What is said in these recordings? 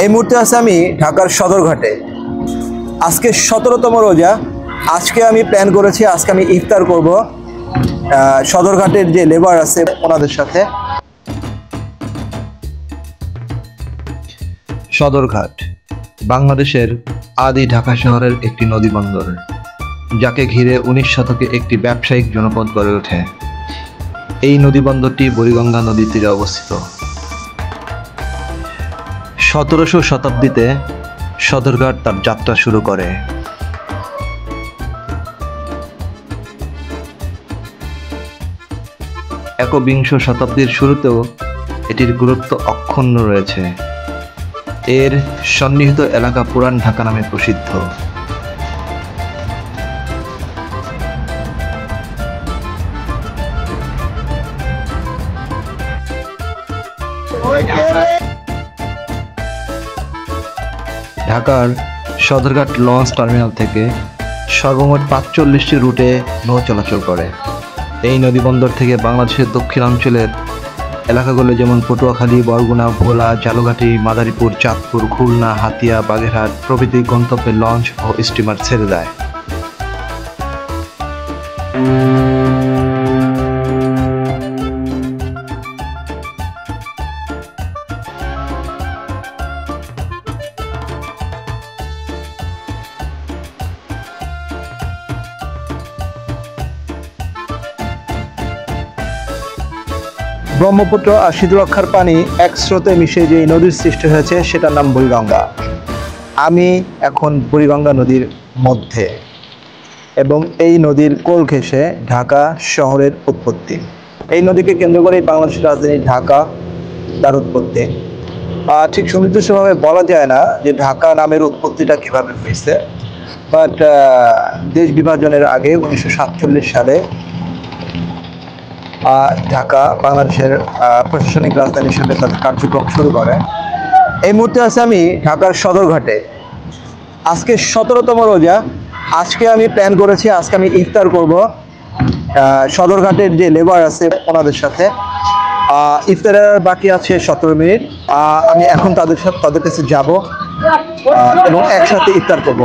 এই মুহূর্তে আছে আমি ঢাকার সদরঘাটে। আজকে 17তম রোজা। আজকে আমি প্ল্যান করেছি আজকে আমি ইফতার করব সদরঘাটের যে লেবার আছে ওনাদের সাথে। সদরঘাট বাংলাদেশের আদি ঢাকা শহরের একটি নদী বন্দর, যাকে ঘিরে 19 শতকে একটি ব্যবসায়িক জনপদ গড়ে ওঠে। এই নদী বন্দরটি বুড়িগঙ্গা নদীর তীরে অবস্থিত। 17শো শতাব্দীতে সদরঘাট তার যাত্রা শুরু করে। একবিংশ শতাব্দীর শুরুতেও এটির গুরুত্ব অক্ষুণ্ণ রয়েছে। এর সন্নিহিত এলাকা পুরান ঢাকা নামে প্রসিদ্ধ। ঢাকার সদরঘাট লঞ্চ টার্মিনাল থেকে সর্বমোট ৪৫টি রুটে নৌ চলাচল করে। এই নদীবন্দর থেকে বাংলাদেশের দক্ষিণাঞ্চলের এলাকাগুলো যেমন পটুয়াখালী, বরগুনা, ভোলা, ঝালকাঠি, মাদারীপুর, চাঁদপুর, খুলনা, হাতিয়া, বাগেরহাট প্রভৃতি গন্তব্যে লঞ্চ ও স্টিমার ছেড়ে দেয়। ব্রহ্মপুত্র আর শীতলক্ষার পানি এক স্রোতে মিশে যে নদীর সৃষ্টি হয়েছে সেটার নাম বুড়িগঙ্গা। আমি এখন বুড়িগঙ্গা নদীর মধ্যে, এবং এই নদীর কোল ঘেঁষে ঢাকা শহরের উৎপত্তি। এই নদীকে কেন্দ্র করেই বাংলাদেশের রাজধানী ঢাকা তার উৎপত্তি। ঠিক সুনির্দিষ্টভাবে বলা যায় না যে ঢাকা নামের উৎপত্তিটা কীভাবে হয়েছে, বাট দেশ বিভাজনের আগে 1947 সালে ঢাকা বাংলাদেশের প্রশাসনিক রাজধানী হিসেবে তাদের কার্যক্রম শুরু করে। এই মুহূর্তে আছে আমি ঢাকার সদরঘাটে। আজকে 17তম রোজা। আজকে আমি প্ল্যান করেছি আজকে আমি ইফতার করব সদরঘাটের যে লেবার আছে ওনাদের সাথে। ইফতারের বাকি আছে 17 মিনিট। আমি এখন তাদের কাছে যাব এবং একসাথে ইফতার করব।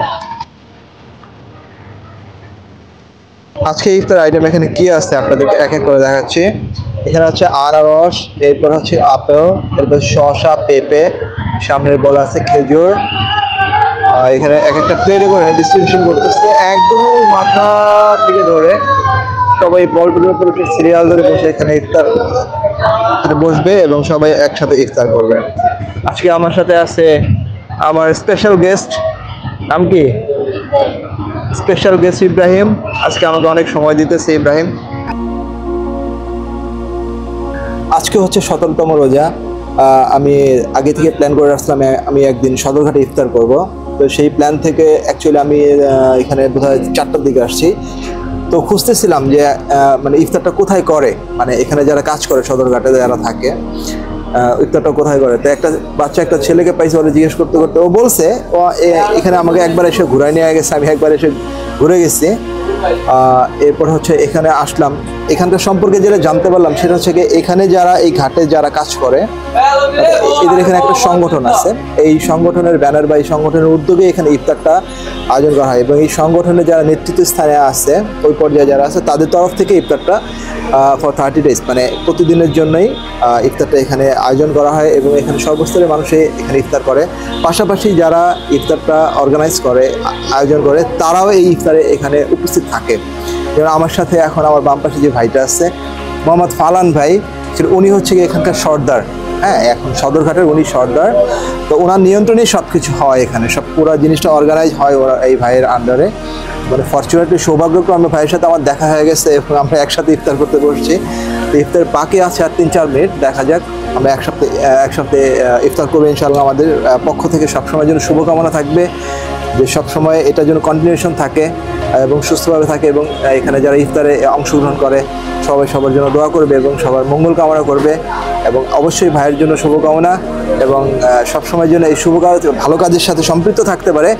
আজকে ইফতার আইটেম এখানে কি আছে আপনাদেরকে এক এক করে দেখাচ্ছি। এখানে হচ্ছে আনারস, এরপর হচ্ছে আপেল, এরপর শসা, পেঁপে, সামনের বলা আছে খেজুর। এখানে এক একটা প্লেটে করে ডিস্ট্রিবিউশন করতেছে একদম মাথা থেকে ধরে। সবাই বলগুলোর উপরে সিরিয়াল ধরে বসে এখানে ইফতার বসবে এবং সবাই একসাথে ইফতার করবে। আজকে আমার সাথে আছে আমার স্পেশাল গেস্ট। নাম কি? Special guest Ibrahim. আজকে আমাকে অনেক সময় দিতেছে ইব্রাহিম। আজকে হচ্ছে 17তম রোজা। আমি আগে থেকে প্ল্যান করে আসলাম আমি একদিন সদরঘাটে ইফতার করব। তো সেই প্ল্যান থেকে অ্যাকচুয়ালি আমি এখানে বোধহয় 4টার দিকে আসছি। তো খুঁজতেছিলাম যে মানে ইফতারটা কোথায় করে, মানে এখানে যারা কাজ করে সদরঘাটে যারা থাকে ইফতারটা কোথায় করে। তো একটা ছেলেকে পাইছে, ওরা জিজ্ঞেস করতে করতে ও বলছে ও এখানে আমাকে একবার এসে ঘুরাই নিয়ে গেছে। আমি একবার এসে ঘুরে গেছি। এরপর হচ্ছে এখানে আসলাম। এখানকার সম্পর্কে যেটা জানতে পারলাম সেটা হচ্ছে কি, এখানে যারা এই ঘাটে যারা কাজ করে এদের এখানে একটা সংগঠন আছে। এই সংগঠনের ব্যানার বা এই সংগঠনের উদ্যোগে এখানে ইফতারটা আয়োজন করা হয়, এবং এই সংগঠনে যারা নেতৃত্ব স্থানে আছে ওই পর্যায়ে যারা আছে তাদের তরফ থেকে ইফতারটা ফর 30 ডেজ মানে প্রতিদিনের জন্যই ইফতারটা এখানে আয়োজন করা হয়, এবং এখানে সর্বস্তরের মানুষই এখানে ইফতার করে। পাশাপাশি যারা ইফতারটা অর্গানাইজ করে আয়োজন করে তারাও এই ইফতারে এখানে উপস্থিত থাকে। যেমন আমার সাথে এখন আমার বাম পাশে যে ভাইটা আছে মোহাম্মদ ফালান ভাই, উনি হচ্ছে এখানকার সর্দার। হ্যাঁ, এখন সদরঘাটের উনি সর্দার। তো ওনার নিয়ন্ত্রণেই সব কিছু হয়, এখানে সব পুরো জিনিসটা অর্গানাইজ হয় ওরা এই ভাইয়ের আন্ডারে। মানে ফরচুনেটলি সৌভাগ্যক্রমে ভাইয়ের সাথে আমার দেখা হয়ে গেছে এবং আমরা একসাথে ইফতার করতে বসছি। তো ইফতার বাকি আছে আর 3-4 মিনিট, দেখা যাক। আমরা একসাথে ইফতার করবো ইনশাআল্লাহ। আমাদের পক্ষ থেকে সবসময়ের জন্য শুভকামনা থাকবে যে সবসময় এটার জন্য কন্টিনিউশন থাকে এবং সুস্থভাবে থাকে, এবং এখানে যারা ইফতারে অংশগ্রহণ করে সবাই সবার জন্য দোয়া করবে এবং সবার মঙ্গল কামনা করবে, এবং অবশ্যই ভাইয়ের জন্য শুভকামনা এবং সবসময়ের জন্য এই ভালো কাজের সাথে সম্পৃক্ত থাকতে পারে।